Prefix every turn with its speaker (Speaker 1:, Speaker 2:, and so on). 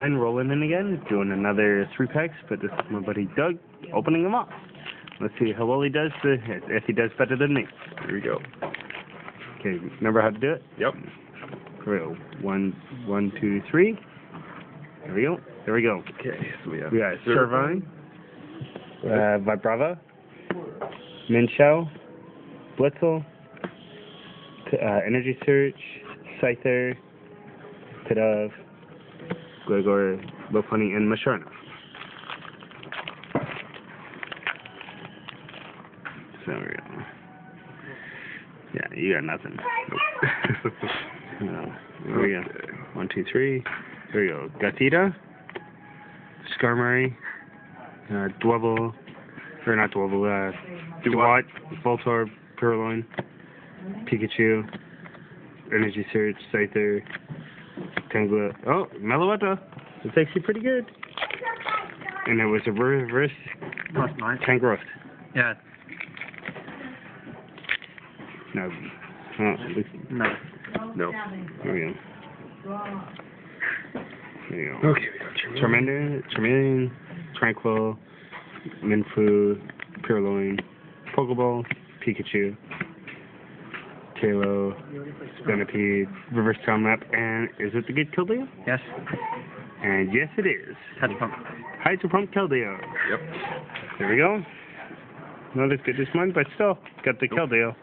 Speaker 1: And rolling in again, doing another 3-packs, but this is my buddy Doug opening them up. Let's see how well he does, if he does better than me.
Speaker 2: Here we go.
Speaker 1: Okay, remember how to do it?
Speaker 2: Yep.
Speaker 1: Here we go. 1, 2, 3. There we go. There we go.
Speaker 2: Okay, so we have
Speaker 1: Servine, Vibrava, Minshao, Blitzel, Energy Search, Scyther, Pidove, Gregor, Lopunny, and Musharna. So there we go. Yeah, you got nothing. Nope. No. Here we go. 1, 2, 3. Here we go. Gatita, Skarmory, Dwebble, or not Dwebble, Dewott, Voltorb, Purloin, Pikachu, Energy Search, Scyther, Tangela. Oh, Meloetta. It's actually pretty good. And it was a reverse Tangrowth.
Speaker 3: Yeah.
Speaker 1: No. Oh,
Speaker 3: No.
Speaker 2: No.
Speaker 1: there we go. There you go.
Speaker 2: Okay, we got
Speaker 1: Charmeleon, Tranquil, Minfu, Purloin, Pokeball, Pikachu, Talo, Spinipede, Reverse Town Map, and is it the good Keldeo?
Speaker 3: Yes.
Speaker 1: And yes, it is.
Speaker 3: Hydro Pump.
Speaker 1: Hydro Pump Keldeo.
Speaker 2: Yep.
Speaker 1: There we go. Not as good as mine, but still got the Keldeo.